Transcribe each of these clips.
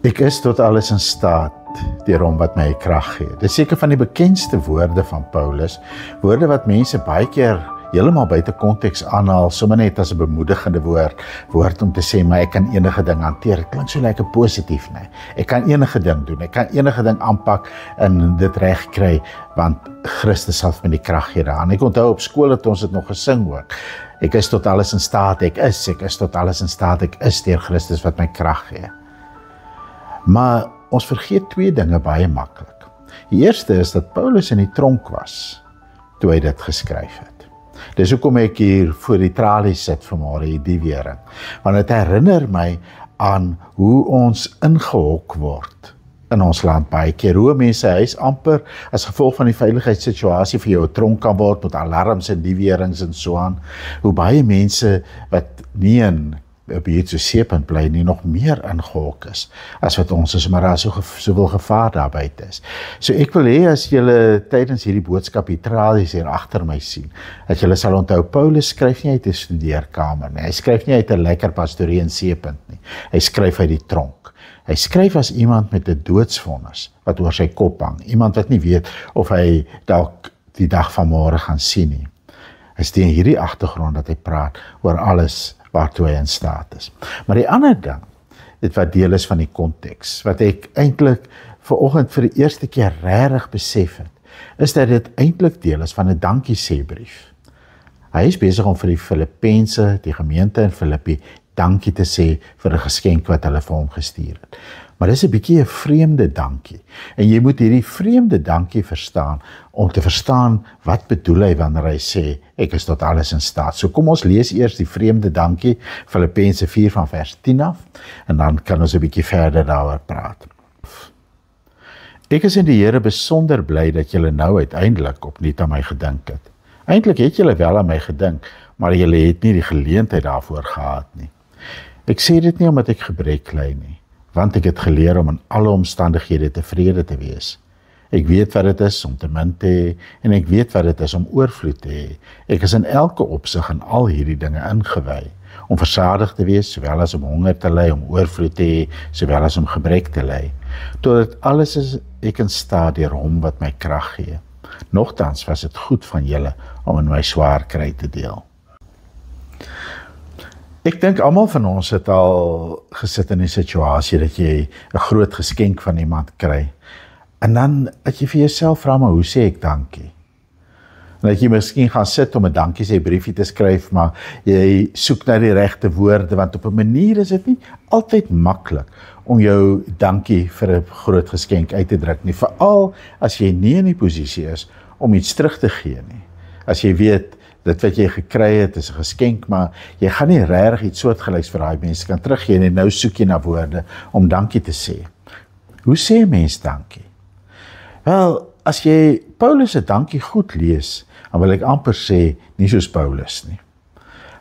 Ek is tot alles in staat deur hom wat my krag gee. Dit is seker van die bekendste woorde van Paulus, woorde wat mense baie keer heeltemal buite konteks aanhaal, sommer net as 'n bemoedigende woord om te sê, maar ek kan enige ding hanteer. Dit klink so lekker positief, nee. Ek kan enige ding doen, ek kan enige ding aanpak en dit reg kry, want Christus sal my die krag gee daaraan. Ek onthou op skool het ons dit nog gesing ook. Ek is tot alles in staat, ek is tot alles in staat, ek is deur Christus wat my krag gee. Maar ons vergeet twee dinge baie maklik. Die eerste is dat Paulus in die tronk was, toe hy dit geskryf het. Dis hoekom ek hier voor die tralies sit vanmôre, die wering. Want dit herinner my aan hoe ons ingehok word in ons land baie keer. Hoe mense huis amper as gevolg van die veiligheidssituasie vir jou 'n tronk kan word met alarms en die werings en so aan. Hoe baie mense wat nie in beheer so Seepunt bly nie, nog meer ingehok is, as wat ons is, maar daar soveel gevaar daar buite is. So ek wil hê, as julle tydens hierdie boodskap die tralies hier agter my sien, dat julle sal onthou, Paulus skryf nie uit 'n studeerkamer nie, hy skryf nie uit 'n lekker pastorie in Seepunt nie, hy skryf uit die tronk. Hy skryf as iemand met 'n doodsvonnis, wat oor sy kop hang, iemand wat nie weet of hy dalk die dag van môre gaan sien nie. Hy is teen hierdie agtergrond dat hy praat oor alles waartoe hy in staat is. Maar die ander ding, dit wat deel is van die konteks, wat ek eintlik vanoggend vir die eerste keer regtig besef het, is dat dit eintlik deel is van 'n dankie sê brief. Hy is besig om vir die Filippense, die gemeente in Filippi, dankie te sê vir 'n geskenk wat hulle vir hom gestuur het. Maar dis 'n bietjie 'n vreemde dankie. En jy moet hierdie vreemde dankie verstaan, om te verstaan wat bedoel hy wanneer hy sê, ek is tot alles in staat. So kom ons lees eers die vreemde dankie, Filippense 4 van vers 10 af, en dan kan ons 'n bietjie verder daaroor praat. Ek is in die Here besonder bly dat julle nou uiteindelik opnuut aan my gedink het. Eintlik het julle wel aan my gedink, maar julle het nie die geleentheid daarvoor gehad nie. Ek sê dit nie omdat ek gebrek ly nie, want ek het geleer om in alle omstandighede tevrede te wees. Ek weet wat dit is om te min te hê, en ek weet wat dit is om oorvloed te hê. Ek is in elke opsig in al hierdie dinge ingewy, om versadig te wees, sowel as om honger te ly, om oorvloed te hê, sowel as om gebrek te ly. Totdat alles is ek in staat deur hom wat my krag gee. Nogtans was dit goed van julle om in my swaar kry te deel. Ek dink almal van ons het al gesit in die situasie dat jy 'n groot geskenk van iemand kry. En dan dat jy vir jouself vra, maar hoe sê ek dankie? En dat jy miskien gaan sit om 'n dankie sê briefie te skryf, maar jy soek na die regte woorde, want op 'n manier is dit nie altyd maklik om jou dankie vir 'n groot geskenk uit te druk nie, veral as jy nie in die posisie is om iets terug te gee nie. As jy weet, dit wat jy gekry het is 'n geskenk, maar jy gaan nie regtig iets soortgelyks vir daai mense kan teruggee nie. Nou soek jy na woorde om dankie te sê. Hoe sê 'n mens dankie? Wel, as jy Paulus se dankie goed lees, dan wil ek amper sê, nie soos Paulus nie.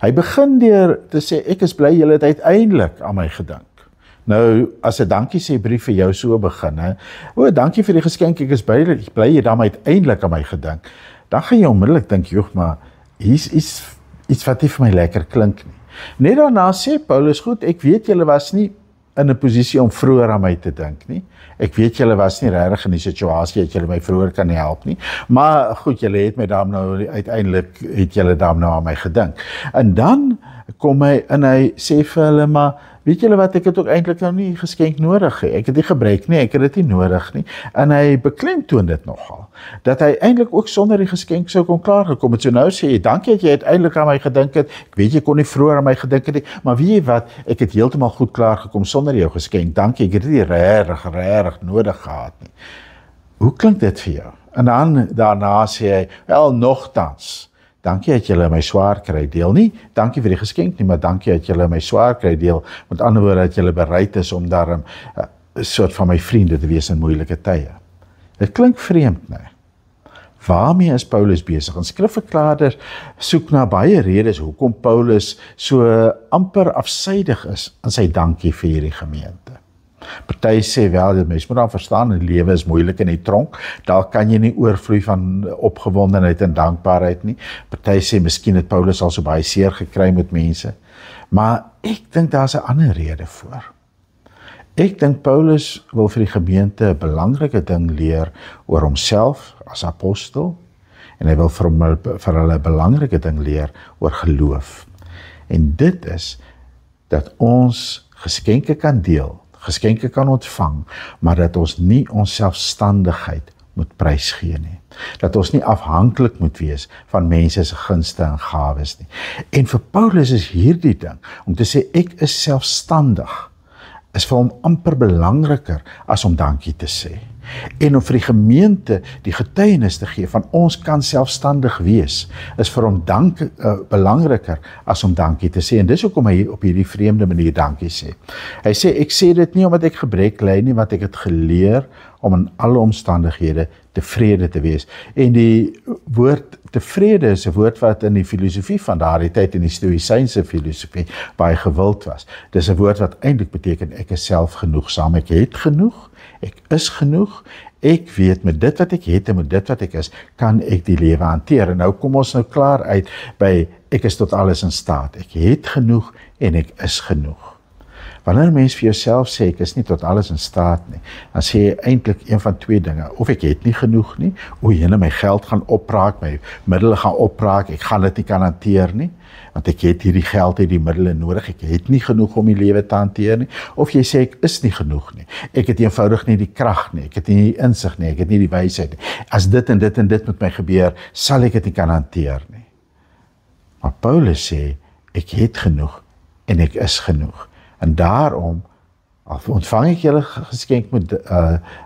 Hy begin deur te sê, ek is bly julle het uiteindelik aan my gedink. Nou, as 'n dankie sê brief vir jou so begin, hè, o, dankie vir die geskenk, ek is bly jy daarmee uiteindelik aan my gedink, dan gaan jy onmiddellik dink, joh, maar hier's iets wat nie vir my lekker klink nie. Net daarna sê Paulus, goed, ek weet julle was nie in 'n posisie om vroeër aan my te dink nie. Ek weet julle was nie regtig in die situasie dat julle my vroeër kan help nie. Maar goed, julle het my daarom nou uiteindelik het julle daarom nou aan my gedink. En dan kom hy en hy sê vir hulle, maar weet julle wat, ek het ook eintlik nou nie geskenk nodig hê. Ek het nie gebrek nie, ek het dit nie nodig nie. En hy beklemtoon dit nogal, dat hy eintlik ook sonder die geskenk sou kon klaargekom het. So nou sê hy, dankie dat jy uiteindelik aan my gedink het. Ek weet jy kon nie vroeër aan my gedink het nie, maar weet jy wat, ek het heeltemal goed klaargekom sonder jou geskenk. Dankie, ek het dit nie regtig nodig gehad nie. Hoe klink dit vir jou? En dan daarna sê hy, wel nogtans, dankie dat julle my swaar kry deel nie, dankie vir die geskenk nie, maar dankie dat julle my swaar kry deel, met ander woorde dat julle bereid is om daarom 'n soort van my vriende te wees in moeilike tye. Dit klink vreemd, nee. Waarmee is Paulus besig? En skrifverklaarders soek na baie redes hoekom Paulus so amper afsydig is in sy dankie vir hierdie gemeente. Party sê wel, dat mens moet dan verstaan, die lewe is moeilik in die tronk, daar kan jy nie oorvloei van opgewondenheid en dankbaarheid nie. Party sê, miskien het Paulus al so baie seer gekry met mense, maar ek dink daar's 'n ander rede voor. Ek dink Paulus wil vir die gemeente 'n belangrike ding leer oor homself as apostel, en hy wil vir hulle 'n belangrike ding leer oor geloof. En dit is dat ons geskenke kan deel, geskenke kan ontvang, maar dat ons nie ons selfstandigheid moet prysgee nie. Dat ons nie afhanklik moet wees van mense se gunste en gawes nie. En vir Paulus is hierdie ding, om te sê ek is selfstandig, is vir hom amper belangriker as om dankie te sê. En om vir die gemeente die getuienis te gee van ons kan selfstandig wees, is vir hom belangriker as om dankie te sê. En dis hoekom hy op hierdie vreemde manier dankie sê. Hy sê, ek sê dit nie omdat ek gebrek ly nie, want ek het geleer om in alle omstandighede tevrede te wees. En die woord tevrede is 'n woord wat in die filosofie van daardie tyd, in die stoïsynse filosofie, baie gewild was. Dis 'n woord wat eintlik beteken ek is selfgenoegsaam, ek het genoeg, ek is genoeg, ek weet met dit wat ek het en met dit wat ek is, kan ek die lewe hanteer. En nou kom ons nou klaar uit by ek is tot alles in staat. Ek het genoeg en ek is genoeg. Wanneer 'n mens vir jouself sê ek is nie tot alles in staat nie, dan sê jy eintlik een van twee dinge. Of ek het nie genoeg nie, my geld gaan opraak, my middele gaan opraak, ek gaan dit nie kan hanteer nie, want ek het hierdie geld, hierdie middele nodig, ek het nie genoeg om die lewe te hanteer nie. Of jy sê ek is nie genoeg nie, ek het eenvoudig nie die krag nie, ek het nie die insig nie, ek het nie die wysheid nie. As dit en dit en dit met my gebeur, sal ek dit nie kan hanteer nie. Maar Paulus sê, ek het genoeg en ek is genoeg. En daarom, al ontvang ek julle geskenk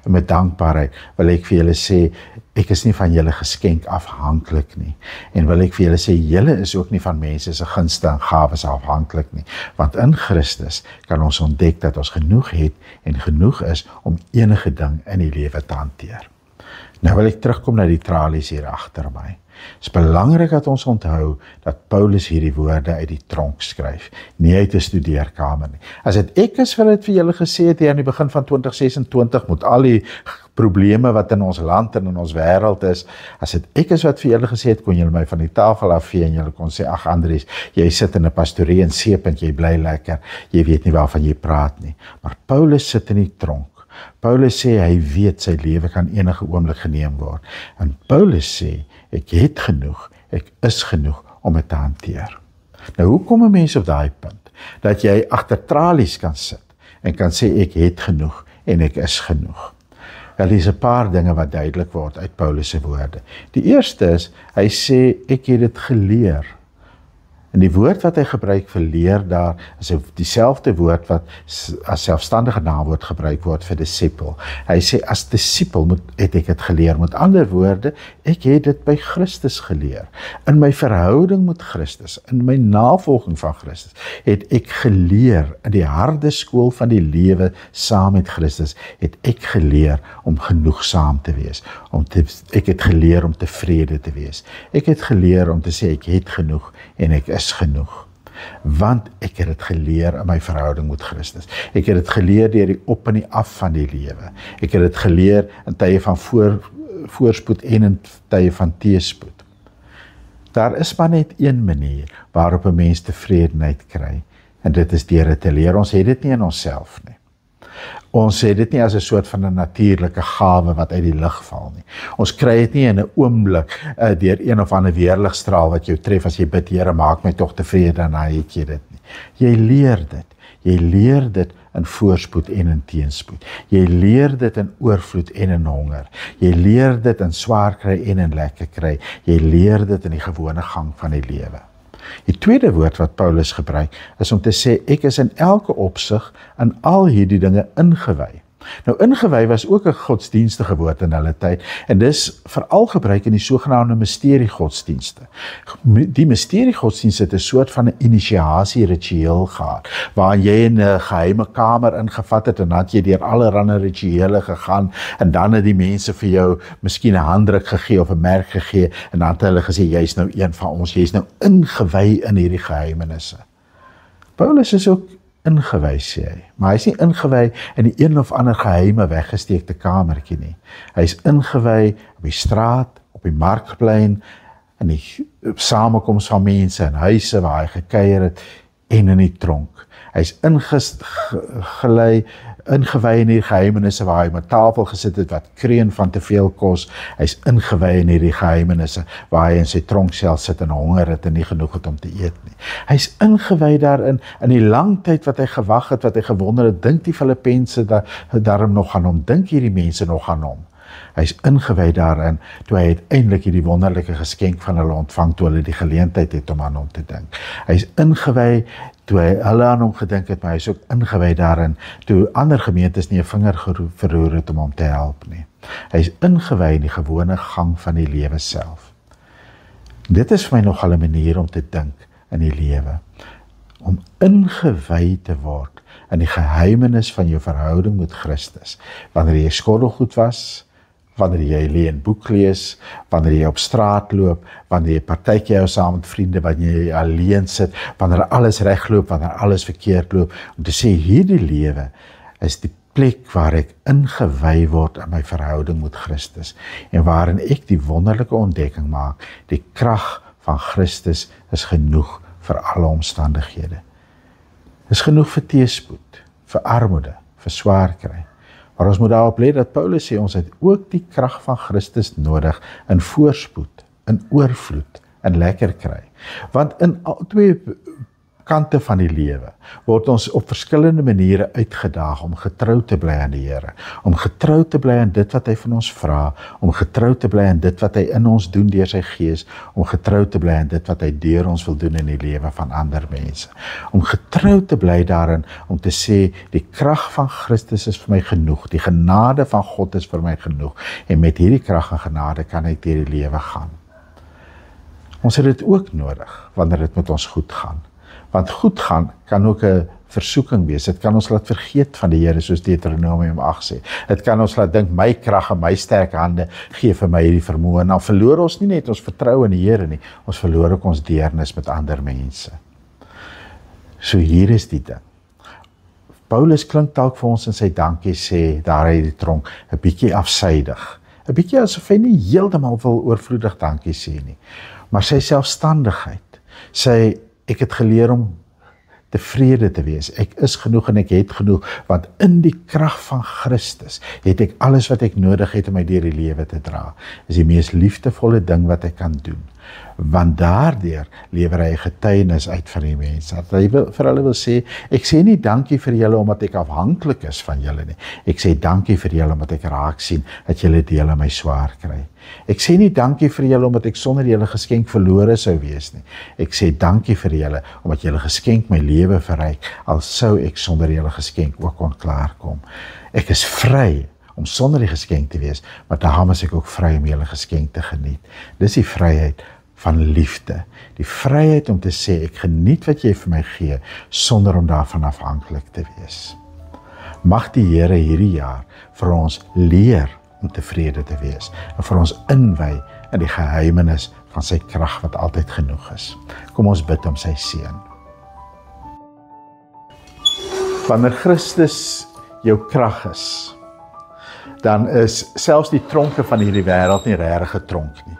met dankbaarheid, wil ek vir julle sê, ek is nie van julle geskenk afhanklik nie. En wil ek vir julle sê, julle is ook nie van mense se gunste en gawes afhanklik nie. Want in Christus kan ons ontdek dat ons genoeg het en genoeg is om enige ding in die lewe te hanteer. Nou wil ek terugkom na die tralies hier agter my. Het is belangrik dat ons onthou dat Paulus hierdie woorde uit die tronk skryf, nie uit 'n studeerkamer nie. As dit ek is wat dit vir julle gesê het hier aan die begin van 2026 met al die probleme wat in ons land en in ons wêreld is, as dit ek is wat vir julle gesê het, kon julle my van die tafel afvee en julle kon sê, ag Andries, jy sit in 'n pastorie in Seepunt, jy bly lekker, jy weet nie waarvan jy praat nie. Maar Paulus sit in die tronk. Paulus sê hy weet sy lewe kan enige oomblik geneem word. En Paulus sê, ek het genoeg, ek is genoeg om dit te hanteer. Nou, hoe kom 'n mens op daai punt? Dat jy agter tralies kan sit en kan sê, ek het genoeg en ek is genoeg. Wel, is 'n paar dinge wat duidelik word uit Paulus se woorde. Die eerste is, hy sê, ek het dit geleer. En die woord wat hy gebruik vir leer daar, is dieselfde woord wat as selfstandige naamwoord gebruik word vir disipel. Hy sê, as disipel het ek dit geleer. Met ander woorde, ek het dit by Christus geleer. In my verhouding met Christus, in my navolging van Christus, het ek geleer, in die harde skool van die lewe saam met Christus, het ek geleer om genoegsaam te wees. Ek het geleer om tevrede te wees. Ek het geleer om te sê, ek het genoeg en ek is genoeg. Want ek het dit geleer in my verhouding met Christus. Ek het dit geleer deur die op en die af van die lewe. Ek het dit geleer in tye van voorspoed en in tye van teëspoed. Daar is maar net een manier waarop 'n mens tevredenheid kry. En dit is deur dit te leer. Ons het dit nie in onsself nie. Ons het dit nie as 'n soort van 'n natuurlike gawe wat uit die lug val nie. Ons kry dit nie in 'n oomblik deur een of ander weerligstraal wat jou tref as jy bid, Here, maak my tog tevrede, en dan het jy dit nie. Jy leer dit. Jy leer dit in voorspoed en in teenspoed. Jy leer dit in oorvloed en in honger. Jy leer dit in swaar kry en in lekker kry. Jy leer dit in die gewone gang van die lewe. Die tweede woord wat Paulus gebruik, is om te sê, ek is in elke opsig in al hierdie dinge ingewy. Nou, ingewy was ook 'n godsdienstige woord in hulle tyd, en dis veral gebruik in die sogenaamde mysteriegodsdienste. Die mysteriegodsdienste het 'n soort van 'n inisiasie-ritueel gehad, waarin jy in 'n geheime kamer ingevat het, en dan het jy deur allerlei rituele gegaan, en dan het die mense vir jou miskien 'n handdruk gegee of 'n merk gegee, en dan het hulle gesê, jy's nou een van ons, jy's nou ingewy in hierdie geheimenisse. Paulus is ook ingewy, sê hy, maar hy is nie ingewy in die een of ander geheime weggesteekte kamertjie nie. Hy is ingewy op die straat, op die markplein, in die samekoms van mense in huise waar hy gekuier het, en in die tronk. Hy is ingelei ingewy in die geheimenisse waar hy met tafel gesit het wat kreun van te veel kos. Hy's ingewy in hierdie geheimenisse waar hy in sy tronksel sit en honger het en nie genoeg het om te eet nie. Hy's ingewy daarin, in die lang tyd wat hy gewag het, wat hy gewonder het, dink die Filippense daarom nog aan hom, dink hierdie mense nog aan hom. Hy's ingewy daarin, toe hy uiteindelik hierdie wonderlike geskenk van hulle ontvang, toe hulle die geleentheid het om aan hom te dink. Hy's ingewy, toe hulle aan hom gedink het, maar hy's ook ingewy daarin, toe ander gemeentes nie 'n vinger verroer het om hom te help nie. Hy's ingewy in die gewone gang van die lewe self. Dit is vir my nogal 'n manier om te dink in die lewe, om ingewy te word in die geheimenis van jou verhouding met Christus, wanneer jy skottelgoed was, wanneer jy lê en boek lees, wanneer jy op straat loop, wanneer jy partytjie hou saam met vriende, wanneer jy alleen sit, wanneer alles regloop, wanneer alles verkeerd loop, om te sê, hierdie lewe is die plek waar ek ingewy word in my verhouding met Christus, en waarin ek die wonderlike ontdekking maak, die krag van Christus is genoeg vir alle omstandighede. Is genoeg vir teëspoed, vir armoede, vir swaar kry. Maar ons moet daarop let dat Paulus sê, ons het ook die krag van Christus nodig in voorspoed, in oorvloed, in lekker kry. Want in al twee kante van die lewe word ons op verskillende maniere uitgedaag om getrou te bly aan die Here, om getrou te bly aan dit wat hy van ons vra, om getrou te bly aan dit wat hy in ons doen deur sy gees, om getrou te bly aan dit wat hy deur ons wil doen in die lewe van ander mense. Om getrou te bly daarin, om te sê, die krag van Christus is vir my genoeg, die genade van God is vir my genoeg, en met hierdie krag en genade kan ek deur die lewe gaan. Ons het dit ook nodig, wanneer dit met ons goed gaan. Want goed gaan kan ook 'n versoeking wees. Dit kan ons laat vergeet van die Here, soos Deuteronomium 8 sê. Dit kan ons laat dink, my krag en my sterk hande gee vir my hierdie vermoë. En dan verloor ons nie net ons vertroue in die Here nie, ons verloor ook ons deernis met ander mense. So hier is die ding. Paulus klink dalk vir ons in sy dankie sê, daar uit die tronk, 'n bietjie afsydig. 'n Bietjie asof hy nie heeltemal wil oorvloedig dankie sê nie. Maar sy selfstandigheid, ek het geleer om tevrede te wees. Ek is genoeg en ek het genoeg, want in die krag van Christus het ek alles wat ek nodig het om my deur die lewe te dra. Is die mees liefdevolle ding wat ek kan doen. Want daardeur lewer hy getuienis uit van die mense. Dat hy vir hulle wil sê, ek sê nie dankie vir julle omdat ek afhanklik is van julle nie. Ek sê dankie vir julle omdat ek raak sien dat julle deel aan my swaar kry. Ek sê nie dankie vir julle omdat ek sonder julle geskenk verlore sou wees nie. Ek sê dankie vir julle omdat julle geskenk my lewe verryk, al sou ek sonder julle geskenk ook kon klaarkom. Ek is vry om sonder die geskenk te wees, maar daarom is ek ook vry om julle geskenk te geniet. Dis die vryheid van liefde. Die vryheid om te sê, ek geniet wat jy vir my gee, sonder om daarvan afhanklik te wees. Mag die Here hierdie jaar vir ons leer om tevrede te wees, en vir ons inwy in die geheimenis van sy krag wat altyd genoeg is. Kom ons bid om sy seën. Wanneer Christus jou krag is, dan is selfs die tronke van hierdie wêreld nie regtig 'n tronk nie.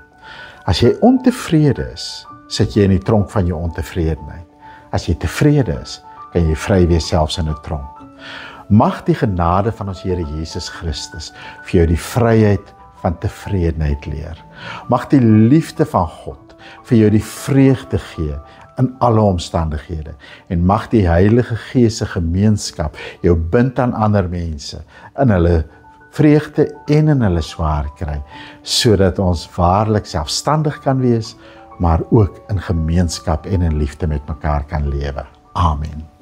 As jy ontevrede is, sit jy in die tronk van jou ontevredenheid. As jy tevrede is, kan jy vry wees selfs in 'n tronk. Mag die genade van ons Here Jesus Christus vir jou die vryheid van tevredenheid leer. Mag die liefde van God vir jou die vreugde gee in alle omstandighede. En mag die Heilige Gees se gemeenskap jou bind aan ander mense in hulle vreugde en in hulle swaar kry, sodat ons waarlik selfstandig kan wees, maar ook in gemeenskap en in liefde met mekaar kan lewe. Amen.